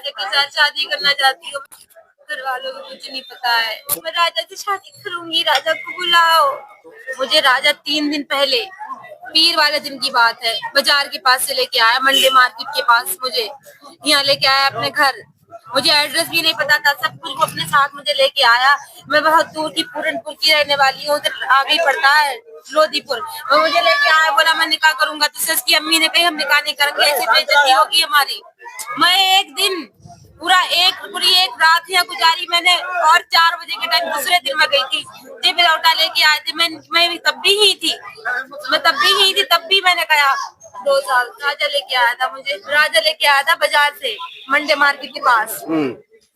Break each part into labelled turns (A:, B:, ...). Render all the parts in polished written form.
A: राजा के साथ शादी करना चाहती हूँ। घर वालों को कुछ नहीं पता है। मैं राजा से शादी करूंगी, राजा को बुलाओ। मुझे राजा 3 दिन पहले, पीर वाले दिन की बात है, बाजार के पास से लेके आया, मंडे मार्केट के पास मुझे यहाँ लेके आया अपने घर। मुझे एड्रेस भी नहीं पता था, सब कुछ वो अपने साथ मुझे लेके आया। मैं बहुत दूर की पूरनपुर की रहने वाली हूँ, उधर आगे पड़ता है लोधीपुर। वो मुझे लेके आया, बोला मैं निकाह करूंगा। तो उसकी अम्मी ने कही हम निकाह नहीं करेंगे, ऐसे बेइज्जती होगी हमारी। मैं एक दिन पूरी एक रात यहाँ गुजारी मैंने, और 4 बजे के टाइम दूसरे दिन मैं गई थी। जब लौटा लेके आए थे, मैं तब भी ही थी, तब भी मैंने कहा 2 साल राजा लेके आया था मुझे। राजा लेके आया था बाजार से, मंडे मार्केट के पास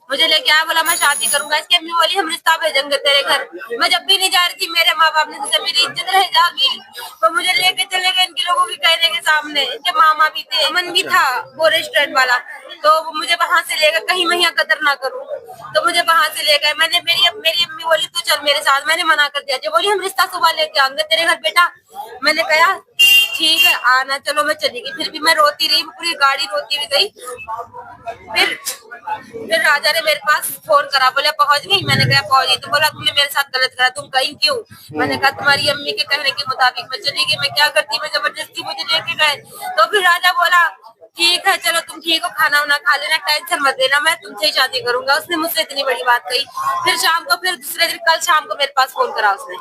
A: मुझे लेके आया, बोला मैं शादी करूंगा। इसकी अम्मी बोली हम रिश्ता भेजेंगे तेरे घर। मैं जब भी नहीं जा रही थी, मेरे माँ बाप ने सोचा मेरी इज्जत रह जाएगी, तो मुझे लेके चले गए इनके लोगों के कहने के सामने। इनके मामा भी थे, अमन भी था वो रेस्टोरेंट वाला, तो मुझे वहां से लेकर, कहीं मैं यहाँ कदर ना करूँ, तो मुझे वहां से ले गए। मेरी अम्मी बोली तू चल मेरे साथ, मैंने मना कर दिया। जो बोली हम रिश्ता सुबह लेके आएंगे तेरे घर बेटा। मैंने कहा ठीक है आना, चलो मैं चली गई। फिर भी मैं रोती रही, पूरी गाड़ी रोती हुई गई। फिर राजा ने मेरे पास फोन करा, बोले पहुंच गई। मैंने कहा पहुंच गई। तो बोला तुमने मेरे साथ गलत करा, तुम गई क्यों? मैंने कहा तुम्हारी अम्मी के कहने के मुताबिक मैं चली गई, मैं क्या करती, मैं जबरदस्ती मुझे लेके गए। तो फिर राजा बोला ठीक है चलो तुम ठीक हो, खाना वाना खा लेना, टेंशन मत लेना, मैं तुमसे ही शादी करूंगा। उसने मुझसे इतनी बड़ी बात कही। फिर शाम को, फिर दूसरे दिन कल शाम को मेरे पास फोन करा उसने,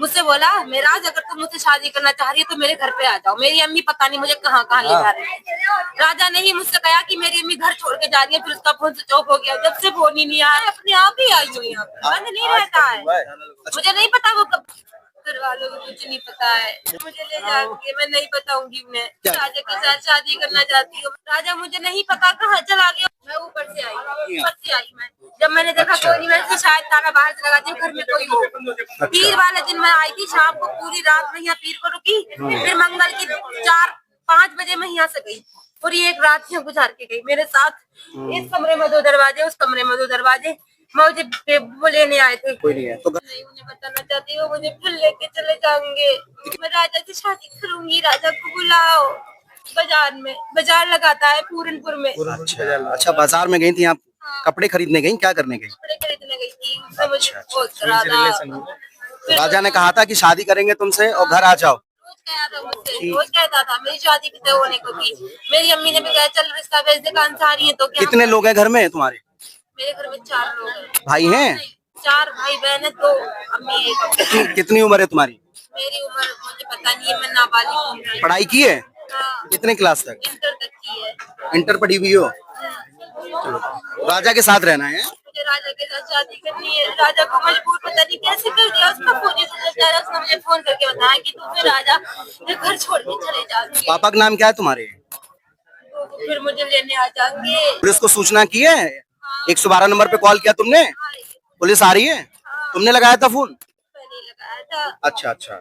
A: मुझसे बोला मेराज अगर तुम मुझसे शादी करना चाह रही है तो मेरे घर पे आ जाओ। मेरी अम्मी पता नहीं मुझे कहाँ कहाँ ले जा रही है। राजा ने ही मुझसे कहा कि मेरी अम्मी घर छोड़ के जा रही है। फिर उसका फोन स्विच ऑफ हो गया। जब से फोन ही नहीं आया, अपने आप ही आई हूँ यहाँ पे, बंद नहीं रहता है। मुझे नहीं पता वो कब, घर वालों को कुछ नहीं पता है। मुझे ले जाएंगे, मैं नहीं बताऊंगी उन्हें। राजा के साथ शादी करना चाहती हूँ। राजा मुझे नहीं पता कहाँ चला गया। मैं ऊपर से आई मैं, जब मैंने देखा कोई नहीं, मैंने शायद ताला बाहर से लगा दिया, घर में कोई हो। पीर वाले दिन मैं आई थी शाम को, पूरी रात में यहाँ पीर को रुकी। फिर मंगल की 4-5 बजे मैं यहाँ से गई, पूरी एक रात यहाँ गुजार के गई। मेरे साथ इस कमरे में 2 दरवाजे, उस कमरे में 2 दरवाजे। मुझे वो लेने आए थे, कोई नहीं है तो नहीं उन्हें बताना चाहती हूँ। मुझे फिर लेके चले जाएंगे। मैं राजा से शादी करूंगी, राजा को बुलाओ। बाजार में, बाजार लगाता है पूरनपुर में।
B: अच्छा बाजार में गई थी आप? कपड़े खरीदने गई, क्या करने गई?
A: कपड़े खरीदने गई थी। उससे मुझे बहुत करा था।
B: राजा ने कहा था कि शादी करेंगे तुमसे और घर आ जाओ।
A: रोज कहता था मेरी शादी कितने होने को की। मेरी अम्मी ने भी कहा चल रिश्ता भेज दे, अंसारी है तो क्या।
B: कितने लोग हैं घर में तुम्हारे?
A: मेरे घर में 4 लोग हैं।
B: भाई हैं?
A: 4 भाई बहन है, 2 अम्मी एक।
B: कितनी उम्र है तुम्हारी?
A: मेरी उम्र मुझे पता नहीं है, मैं नाबालिग हूँ।
B: पढ़ाई की है?
A: हाँ,
B: कितने क्लास तक?
A: इंटर तक की है।
B: इंटर पढ़ी हुई हो? राजा के साथ रहना है?
A: मुझे राजा के साथ शादी करनी है। राजा को मजबूर पता नहीं कैसे कर दिया। उसका फोन ही सुन जा रहा। उसने मुझे फोन करके बताया कि तू फिर राजा घर छोड़ के चले जाएंगे,
B: पापा का नाम क्या है तुम्हारे?
A: तो फिर मुझे लेने आ जाएंगे।
B: पुलिस को सूचना की है? 112 नंबर पे कॉल किया तुमने? पुलिस आ रही है? तुमने लगाया था फोन?
A: मैंने लगाया था।
B: अच्छा अच्छा।